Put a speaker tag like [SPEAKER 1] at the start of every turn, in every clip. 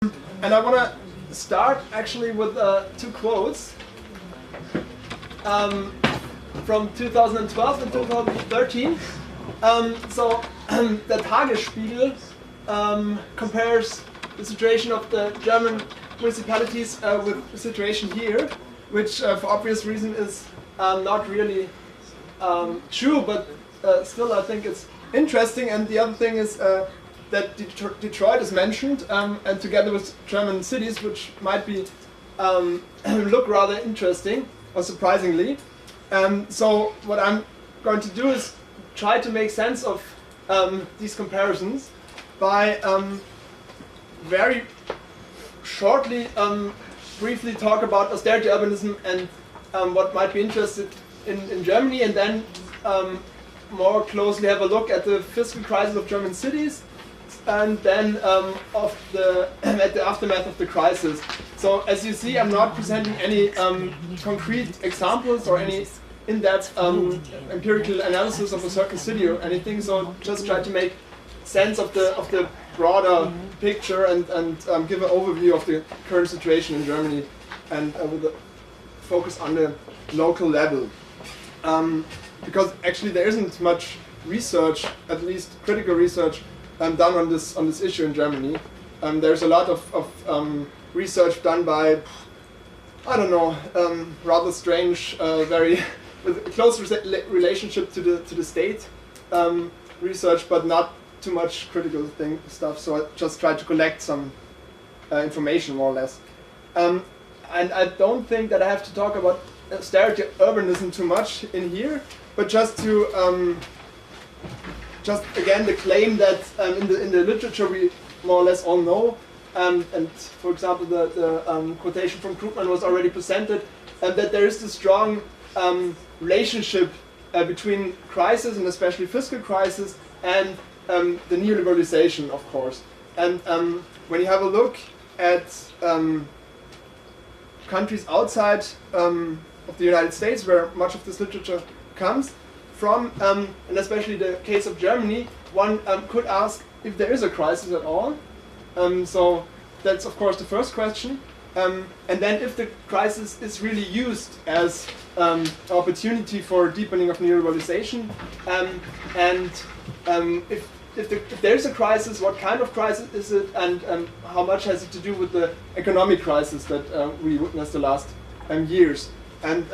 [SPEAKER 1] And I want to start actually with two quotes from 2012 and 2013. The Tagesspiegel compares the situation of the German municipalities with the situation here, which for obvious reason is not really true, but still I think it's interesting. And the other thing is that Detroit is mentioned, and together with German cities, which might be look rather interesting or surprisingly. So what I'm going to do is try to make sense of these comparisons by very shortly, briefly talk about austerity urbanism and what might be interested in Germany, and then more closely have a look at the fiscal crisis of German cities, and then at the aftermath of the crisis. So as you see, I'm not presenting any concrete examples or any in-depth empirical analysis of a certain city or anything. So just try to make sense of the broader picture and give an overview of the current situation in Germany, and with a focus on the local level. Because actually there isn't much research, at least critical research, done on this issue in Germany. There's a lot of research done by, I don't know, rather strange, very with a close relationship to the state research, but not too much critical stuff. So I just tried to collect some information, more or less. And I don't think that I have to talk about austerity urbanism too much in here, but just to just again the claim that in the literature we more or less all know, and for example the quotation from Krugman was already presented, that there is this strong relationship between crisis, and especially fiscal crisis, and the neoliberalization, of course. And when you have a look at countries outside of the United States, where much of this literature comes from, and especially the case of Germany, one could ask if there is a crisis at all. So that's of course the first question. And then if the crisis is really used as an opportunity for deepening of neoliberalization, and if there is a crisis, what kind of crisis is it, and how much has it to do with the economic crisis that we witnessed the last years. And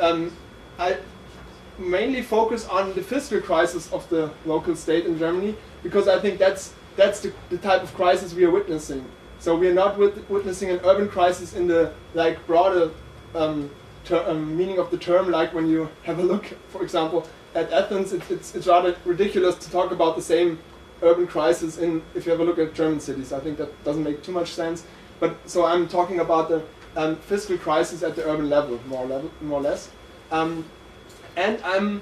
[SPEAKER 1] I mainly focus on the fiscal crisis of the local state in Germany, because I think that's the type of crisis we are witnessing. So we are not witnessing an urban crisis in the broader meaning of the term, like when you have a look, for example, at Athens. It's rather ridiculous to talk about the same urban crisis if you have a look at German cities. I think that doesn't make too much sense. But so I'm talking about the fiscal crisis at the urban level, more or less. And I'm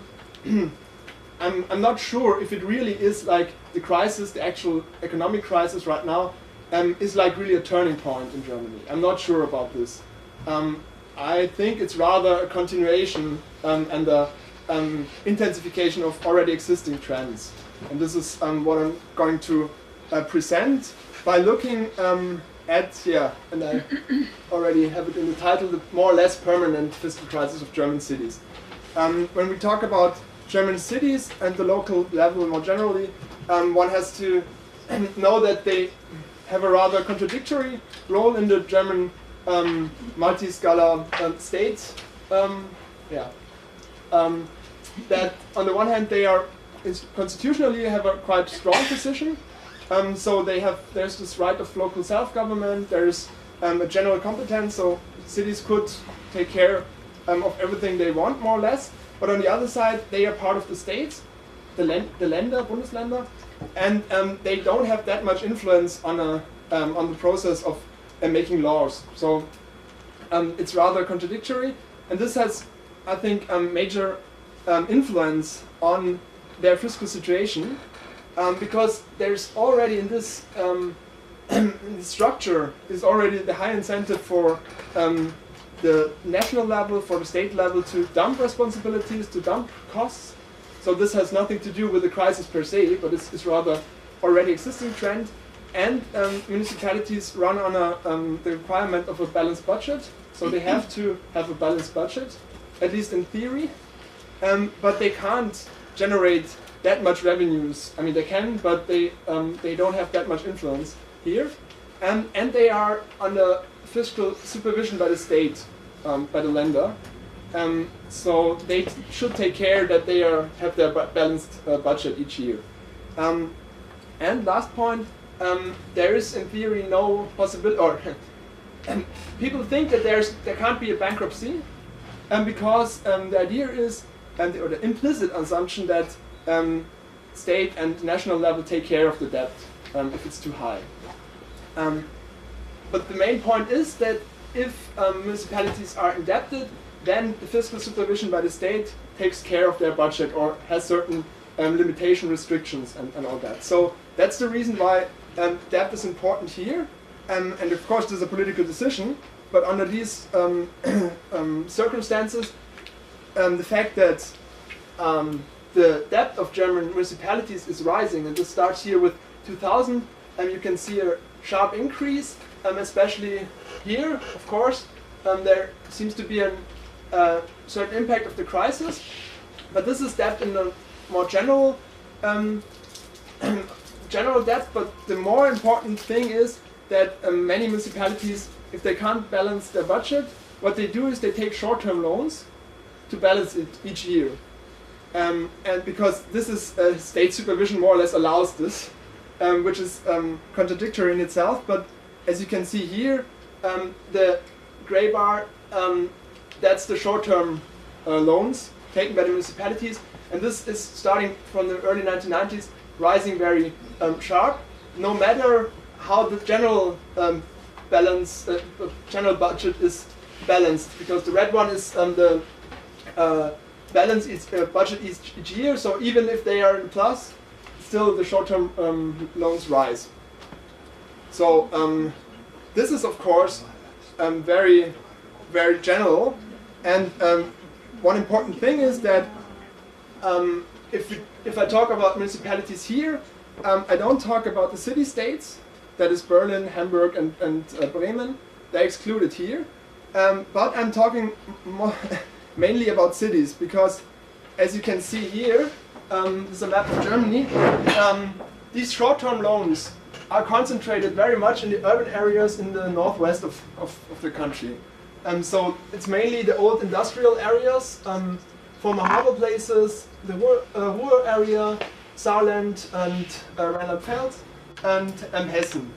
[SPEAKER 1] not sure if it really is like the crisis, the actual economic crisis right now, is like really a turning point in Germany. I'm not sure about this. I think it's rather a continuation and a intensification of already existing trends. And this is what I'm going to present by looking at, and I already have it in the title, the more or less permanent fiscal crisis of German cities. When we talk about German cities and the local level more generally, one has to know that they have a rather contradictory role in the German multi-scalar state. That on the one hand they are constitutionally have a quite strong position. So there's this right of local self-government. There's a general competence, so cities could take care of everything they want, more or less. But on the other side, they are part of the states, the Länder, Bundesländer, and they don't have that much influence on the process of making laws. So it's rather contradictory, and this has, I think, a major influence on their fiscal situation, because there's already in this structure is already the high incentive for the national level, for the state level, to dump responsibilities, to dump costs. So this has nothing to do with the crisis per se, but it's rather already existing trend. And municipalities run on the requirement of a balanced budget, so they have to have a balanced budget, at least in theory, but they can't generate that much revenues. I mean, they can, but they don't have that much influence here. And they are under fiscal supervision by the state, by the lender. So they should take care that they have their balanced budget each year. And last point, there is in theory no possibility, or people think that there can't be a bankruptcy, because the idea is, or the implicit assumption that state and national level take care of the debt if it's too high. But the main point is that if municipalities are indebted, then the fiscal supervision by the state takes care of their budget or has certain limitation restrictions and all that. So that's the reason why debt is important here. And of course there's a political decision, but under these circumstances, the fact that the debt of German municipalities is rising, and this starts here with 2000, and you can see a sharp increase, especially here, of course. There seems to be a certain impact of the crisis, but this is debt in the more general debt. But the more important thing is that many municipalities, if they can't balance their budget, what they do is they take short-term loans to balance it each year. And because this is state supervision more or less allows this, which is contradictory in itself. But as you can see here, the gray bar, that's the short-term loans taken by the municipalities, and this is starting from the early 1990s, rising very sharp, no matter how the general general budget is balanced, because the red one is the balance its budget each year, so even if they are in plus, still the short-term loans rise. So this is of course very, very general, and one important thing is that if I talk about municipalities here, I don't talk about the city-states, that is Berlin, Hamburg and Bremen, they're excluded here, but I'm talking mainly about cities, because as you can see here, this is a map of Germany, these short-term loans are concentrated very much in the urban areas in the northwest of the country. So it's mainly the old industrial areas, former harbor places, the Ruhr area, Saarland and Rheinland-Pfalz, and Hessen.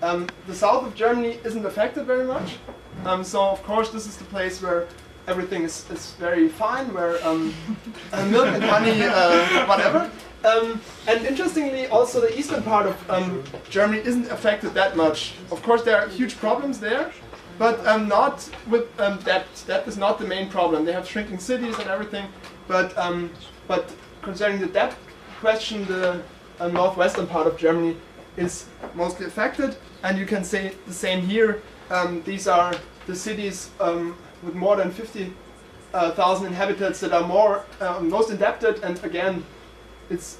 [SPEAKER 1] The south of Germany isn't affected very much, so of course this is the place where everything is very fine, where milk and honey, whatever. And interestingly, also the eastern part of Germany isn't affected that much. Of course there are huge problems there, but not with debt. Debt is not the main problem. They have shrinking cities and everything, but concerning the debt question, the northwestern part of Germany is mostly affected, and you can say the same here. These are the cities with more than 50,000 inhabitants that are most indebted, and again, it's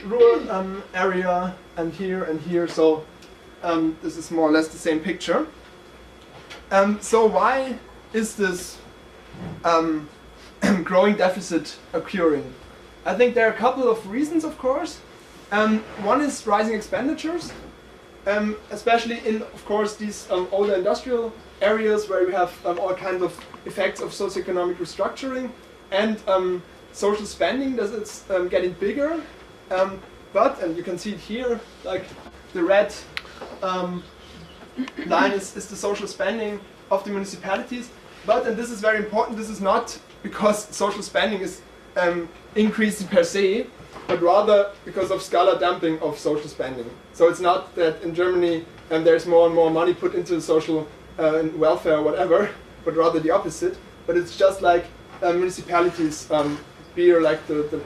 [SPEAKER 1] rural area and here, so this is more or less the same picture. So why is this growing deficit occurring? I think there are a couple of reasons, of course. One is rising expenditures, especially in, of course, these older industrial areas where we have all kinds of effects of socioeconomic restructuring, and social spending, that it's getting bigger. And you can see it here, like the red line is the social spending of the municipalities. But, and this is very important, this is not because social spending is increasing per se, but rather because of scalar dumping of social spending. So it's not that in Germany there's more and more money put into social welfare or whatever, but rather the opposite. But it's just like municipalities bear like the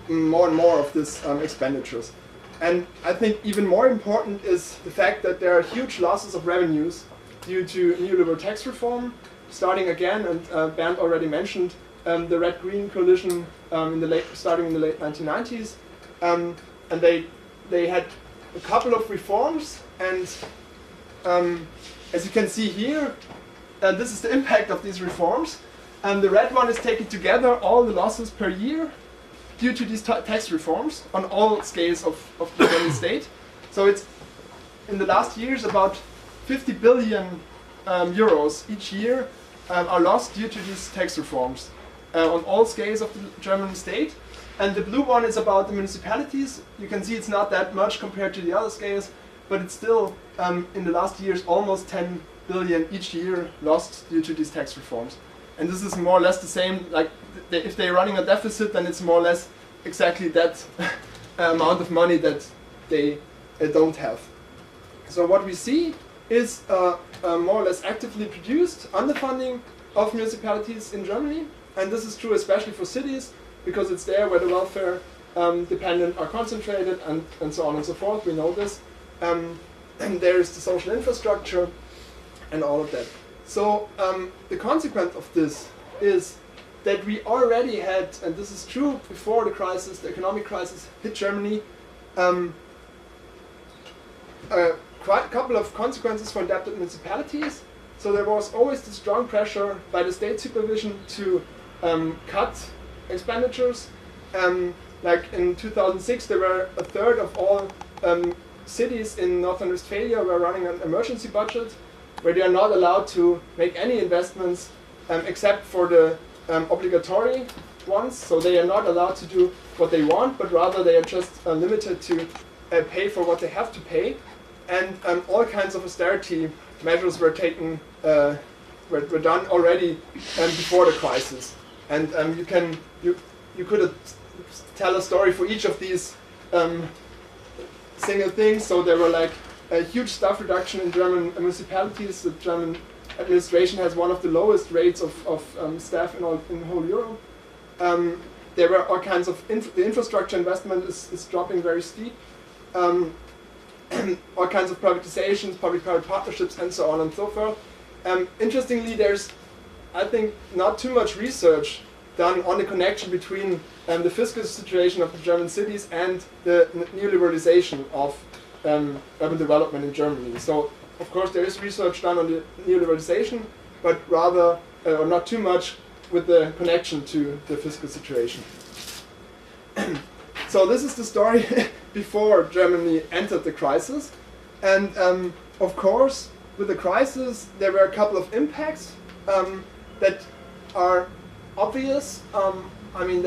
[SPEAKER 1] more and more of this expenditures. And I think even more important is the fact that there are huge losses of revenues due to neoliberal tax reform, starting again, and Bernd already mentioned the Red-Green coalition starting in the late 1990s, and they had a couple of reforms, and as you can see here, this is the impact of these reforms. And the red one is taking together all the losses per year due to these tax reforms on all scales of the German state. So it's in the last years about 50 billion euros each year are lost due to these tax reforms on all scales of the German state. And the blue one is about the municipalities. You can see it's not that much compared to the other scales, but it's still in the last years almost 10 billion each year lost due to these tax reforms. And this is more or less the same, like if they're running a deficit, then it's more or less exactly that amount of money that they don't have. So what we see is more or less actively produced underfunding of municipalities in Germany. And this is true especially for cities, because it's there where the welfare dependent are concentrated and so on and so forth. We know this. And there's the social infrastructure and all of that. So the consequence of this is that we already had, and this is true before the crisis, the economic crisis hit Germany, quite a couple of consequences for indebted municipalities. So there was always the strong pressure by the state supervision to cut expenditures. Like in 2006, there were a third of all cities in Northern Westphalia were running an emergency budget, where they are not allowed to make any investments except for the obligatory ones. So they are not allowed to do what they want, but rather they are just limited to pay for what they have to pay. And all kinds of austerity measures were taken, were done already before the crisis. And you could tell a story for each of these single things. So there were like a huge staff reduction in German municipalities. The German administration has one of the lowest rates of staff in the whole Europe. There were all kinds of the infrastructure investment is dropping very steep. All kinds of privatizations, public-private partnerships, and so on and so forth. Interestingly, there's, I think, not too much research done on the connection between the fiscal situation of the German cities and the neoliberalization of urban development in Germany. So, of course, there is research done on the neoliberalization, but rather, or not too much, with the connection to the fiscal situation. So this is the story before Germany entered the crisis. And of course, with the crisis, there were a couple of impacts that are obvious. I mean,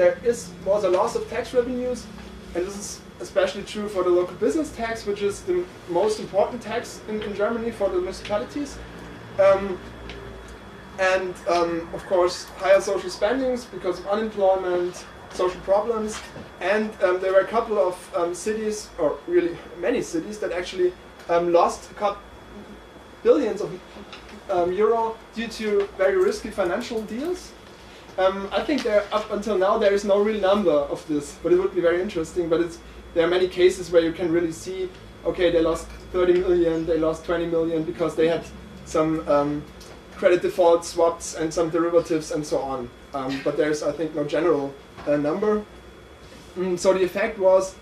[SPEAKER 1] was a loss of tax revenues, and this is especially true for the local business tax, which is the most important tax in Germany for the municipalities. And of course, higher social spendings because of unemployment, social problems, and there were a couple of cities, or really many cities, that actually lost a couple billions of euro due to very risky financial deals. I think up until now there is no real number of this, but it would be very interesting. But there are many cases where you can really see, okay, they lost 30 million, they lost 20 million because they had some credit default swaps and some derivatives and so on. But there's, I think, no general number. So the effect was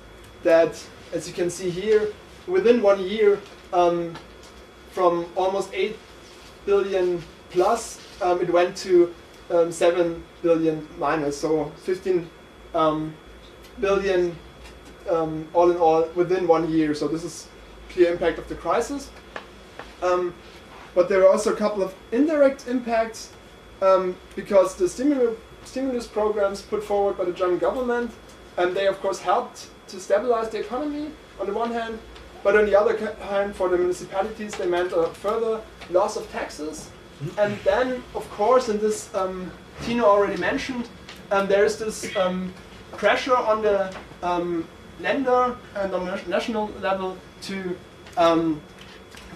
[SPEAKER 1] that, as you can see here, within 1 year, from almost 8 billion plus, it went to 7 billion minus, so 15 billion all in all within 1 year. So this is clear impact of the crisis. But there are also a couple of indirect impacts because the stimulus programs put forward by the German government, and they of course helped to stabilize the economy on the one hand, but on the other hand, for the municipalities, they meant a further loss of taxes. And then, of course, and this Tino already mentioned, there is this pressure on the Länder and on the national level to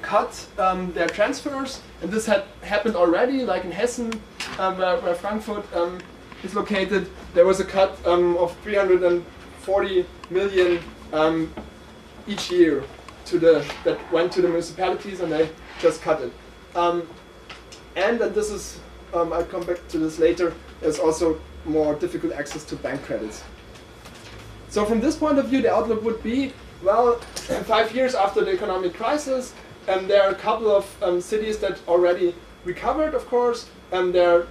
[SPEAKER 1] cut their transfers, and this had happened already, like in Hessen, where Frankfurt is located. There was a cut of 340 million each year that went to the municipalities, and they just cut it. And this is, I'll come back to this later, there's also more difficult access to bank credits. So from this point of view, the outlook would be well, 5 years after the economic crisis, there are a couple of cities that already recovered, of course, and they're,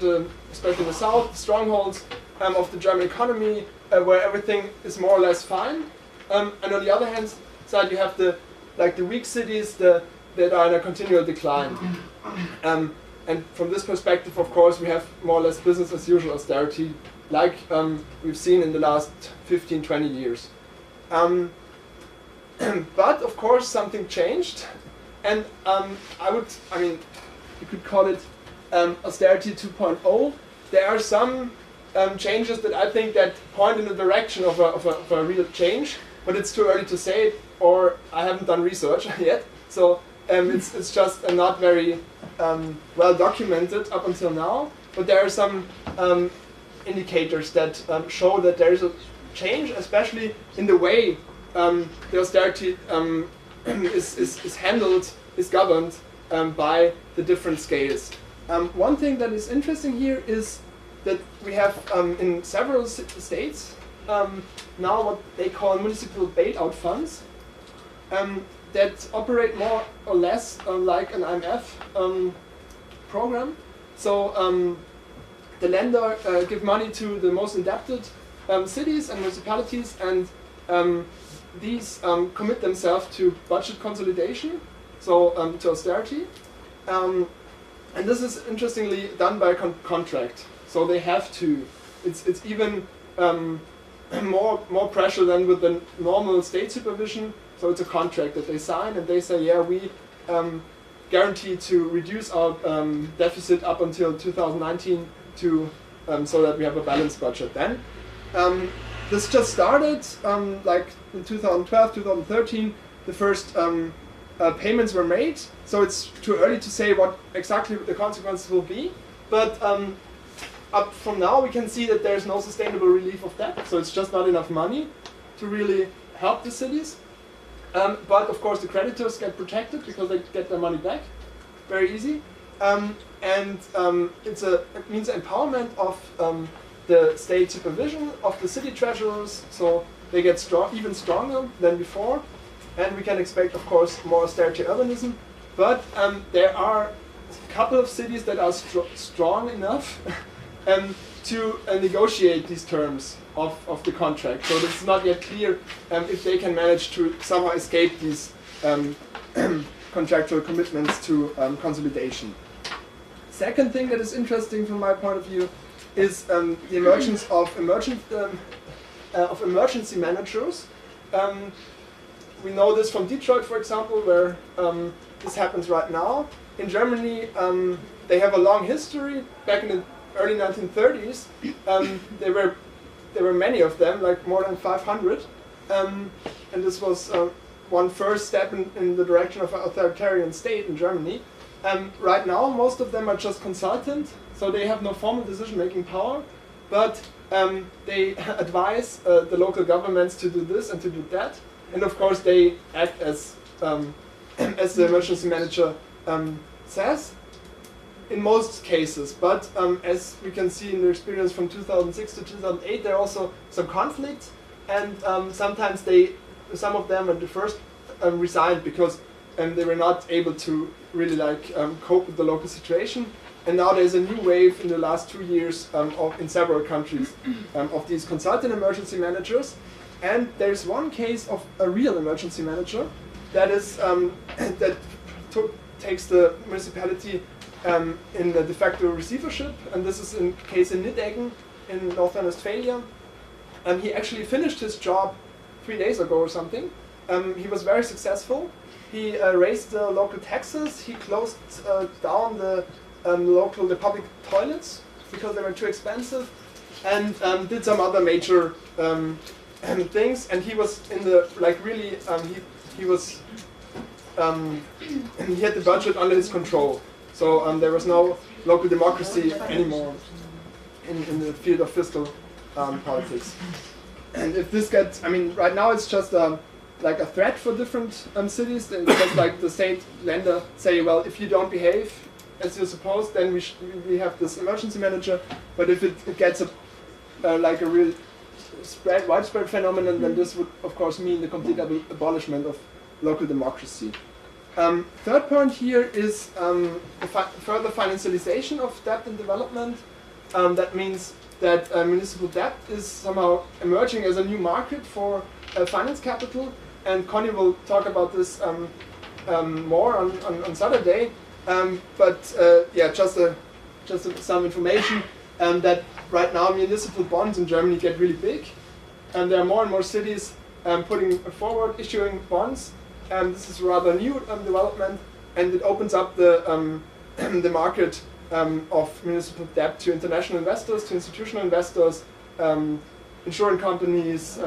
[SPEAKER 1] especially in the south, strongholds of the German economy, where everything is more or less fine. And on the other hand side, you have the weak cities that are in a continual decline. And from this perspective, of course, we have more or less business as usual austerity, like we've seen in the last 15, 20 years. But of course, something changed, and you could call it austerity 2.0. There are some changes that I think that point in the direction of a real change, but it's too early to say it, or I haven't done research yet. So it's just not very well documented up until now. But there are some indicators that show that there is a change, especially in the way the austerity is handled, is governed by the different scales. One thing that is interesting here is that we have in several states now what they call municipal bailout funds that operate more or less like an IMF program. So the lender give money to the most indebted cities and municipalities, and these commit themselves to budget consolidation, so to austerity. And this is interestingly done by contract. So they have to. It's even more pressure than with the normal state supervision. So it's a contract that they sign, and they say, yeah, we guarantee to reduce our deficit up until 2019 to so that we have a balanced budget then. This just started like in 2012, 2013. The first payments were made, so it's too early to say what exactly the consequences will be. But up from now, we can see that there's no sustainable relief of debt, so it's just not enough money to really help the cities. But of course, the creditors get protected because they get their money back very easy. It means empowerment of the state supervision of the city treasurers, so they get even stronger than before. And we can expect, of course, more austerity urbanism. But there are a couple of cities that are strong enough to negotiate these terms of the contract. So it's not yet clear if they can manage to somehow escape these contractual commitments to consolidation. Second thing that is interesting from my point of view is the emergence of emergency managers. We know this from Detroit, for example, where this happens right now. In Germany, they have a long history. Back in the early 1930s, there were many of them, like more than 500. And this was one first step in the direction of an authoritarian state in Germany. Right now, most of them are just consultant, so they have no formal decision-making power, but they advise the local governments to do this and to do that. And of course, they act as the emergency manager says, in most cases. But as we can see in the experience from 2006 to 2008, there are also some conflicts, and sometimes some of them at the first resigned because they were not able to really cope with the local situation. And now there's a new wave in the last 2 years in several countries of these consultant emergency managers. And there's one case of a real emergency manager that is takes the municipality in the de facto receivership, and this is in case in Nideggen in North Rhine-Westphalia. He actually finished his job 3 days ago or something. He was very successful. He raised the local taxes. He closed down the public toilets because they were too expensive, and did some other major things. And he was in the he had the budget under his control. So there was no local democracy anymore in the field of fiscal politics. And if this gets, right now it's just like a threat for different cities. Because like the state lender say, well, if you don't behave as you're supposed, then we have this emergency manager. But if it gets a real widespread phenomenon, then this would, of course, mean the complete abolishment of local democracy. Third point here is further financialisation of debt and development. That means that municipal debt is somehow emerging as a new market for finance capital, and Connie will talk about this more on Saturday. Yeah, just some information that right now municipal bonds in Germany get really big, and there are more and more cities putting forward issuing bonds. This is a rather new development, and it opens up the the market of municipal debt to international investors, to institutional investors, insurance companies,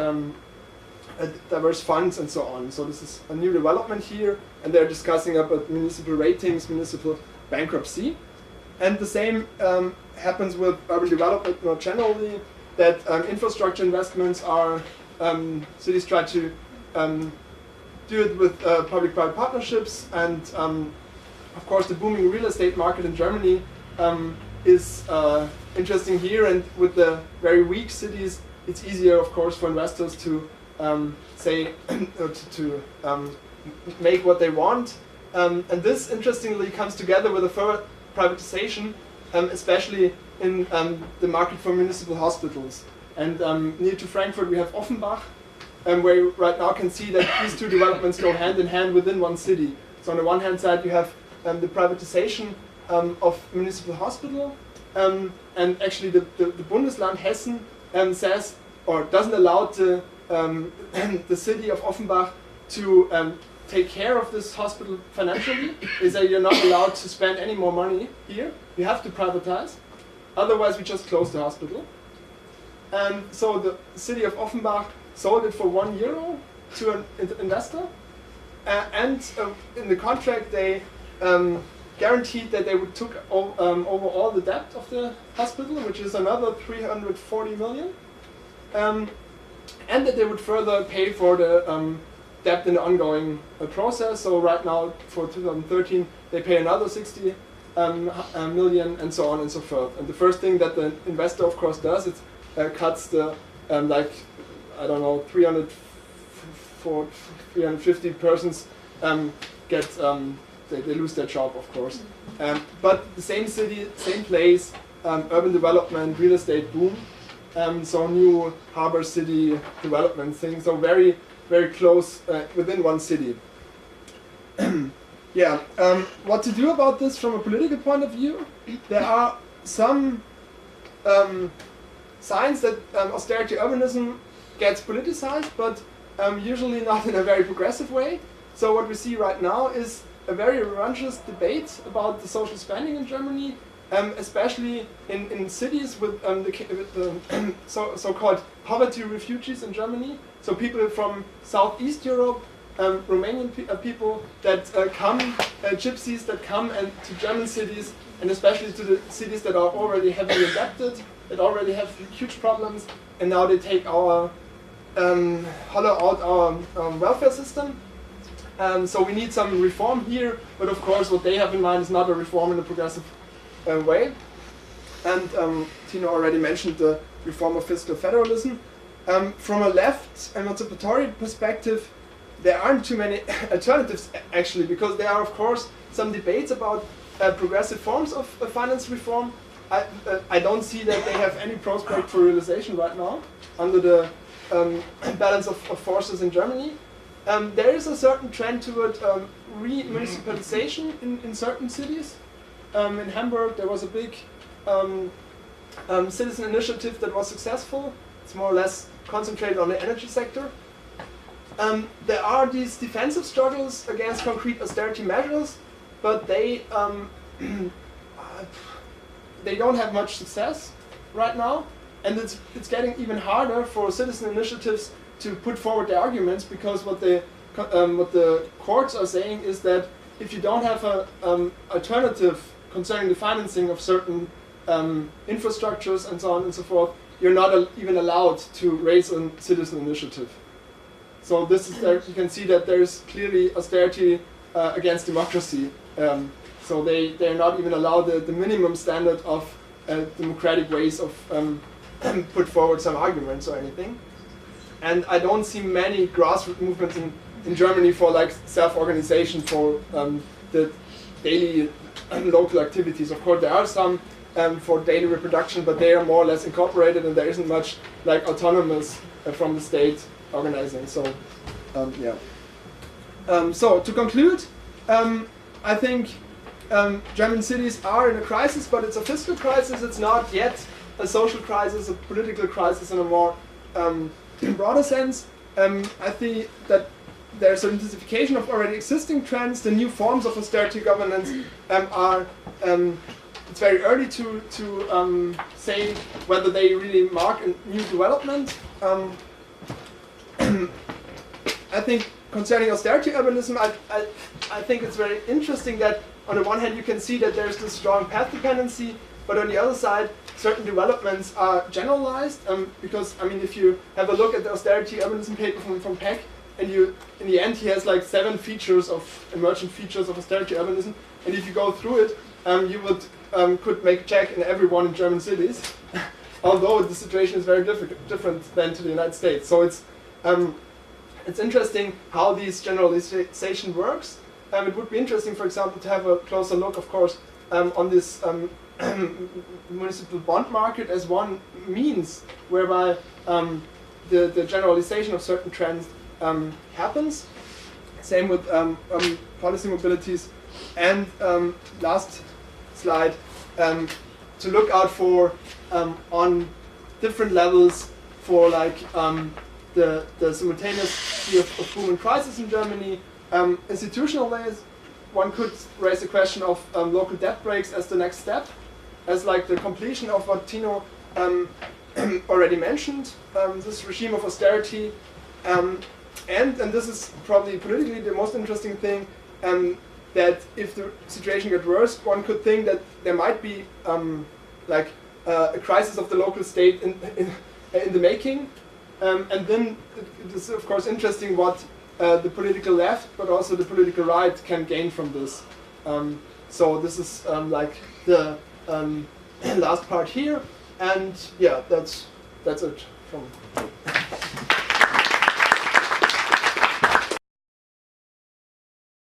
[SPEAKER 1] diverse funds, and so on. So this is a new development here, and they're discussing about municipal ratings, municipal bankruptcy. And the same happens with urban development more generally, that infrastructure investments are, cities try to do it with public-private partnerships, and of course the booming real estate market in Germany is interesting here, and with the very weak cities it's easier, of course, for investors to say to make what they want, and this interestingly comes together with a further privatization, especially in the market for municipal hospitals. And near to Frankfurt we have Offenbach, where you right now can see that these two developments go hand in hand within one city. So on the one hand side you have the privatization of municipal hospital, and actually the Bundesland Hessen says, or doesn't allow the city of Offenbach to take care of this hospital financially. They say you're not allowed to spend any more money here, you have to privatize, otherwise we just close the hospital. And so the city of Offenbach sold it for €1 to an investor, and in the contract they guaranteed that they would take over all the debt of the hospital, which is another 340 million, and that they would further pay for the debt in the ongoing process. So right now for 2013 they pay another 60 million, and so on and so forth. And the first thing that the investor, of course, does, it cuts the like, I don't know, 350 persons get they lose their job, of course. But the same city, same place, urban development, real estate boom, so new harbor city development thing, so very, very close within one city. Yeah, what to do about this from a political point of view? There are some signs that austerity urbanism gets politicized, but usually not in a very progressive way. So what we see right now is a very raunchous debate about the social spending in Germany, especially in cities with the so-called poverty refugees in Germany. So people from Southeast Europe, Romanian people that come, gypsies that come to German cities, and especially to the cities that are already heavily indebted, that already have huge problems, and now they take our hollow out our welfare system. So we need some reform here, but of course what they have in mind is not a reform in a progressive way. And Tino already mentioned the reform of fiscal federalism. From a left emancipatory perspective, there aren't too many alternatives actually, because there are of course some debates about progressive forms of finance reform. I don't see that they have any prospect for realization right now under the balance of forces in Germany. There is a certain trend toward re-municipalization in certain cities. In Hamburg there was a big citizen initiative that was successful. It's more or less concentrated on the energy sector. There are these defensive struggles against concrete austerity measures, but they don't have much success right now, and it's getting even harder for citizen initiatives to put forward their arguments, because what the courts are saying is that if you don't have an alternative concerning the financing of certain infrastructures and so on and so forth, you're not even allowed to raise a citizen initiative. So this is there, you can see that there's clearly austerity against democracy. So they're not even allowed the minimum standard of democratic ways of put forward some arguments or anything. And I don't see many grassroots movements in Germany for like self-organization for the daily local activities. Of course, there are some for daily reproduction, but they are more or less incorporated, and there isn't much like autonomous from the state organizing. So, yeah. So to conclude, I think German cities are in a crisis, but it's a fiscal crisis. It's not yet a social crisis, a political crisis in a more broader sense. I think that there's an intensification of already existing trends. The new forms of austerity governance are. It's very early to say whether they really mark a new development. I think concerning austerity urbanism, I think it's very interesting that on the one hand you can see that there's this strong path dependency, but on the other side certain developments are generalized, because I mean if you have a look at the austerity urbanism paper from Peck, and you in the end he has like 7 features of emergent features of austerity urbanism, and if you go through it, you would could make a check in every one in German cities, although the situation is very different than to the United States. So it's interesting how this generalization works. It would be interesting, for example, to have a closer look, of course, on this municipal bond market as one means whereby the generalization of certain trends happens. Same with policy mobilities. And last slide, to look out for on different levels for like the simultaneity of boom and crisis in Germany. Institutional ways, one could raise the question of local debt breaks as the next step, as like the completion of what Tino already mentioned, this regime of austerity, and this is probably politically the most interesting thing, that if the situation gets worse, one could think that there might be like a crisis of the local state in the making, and then it is of course interesting what the political left, but also the political right can gain from this. So this is like the last part here, and yeah, that's it from.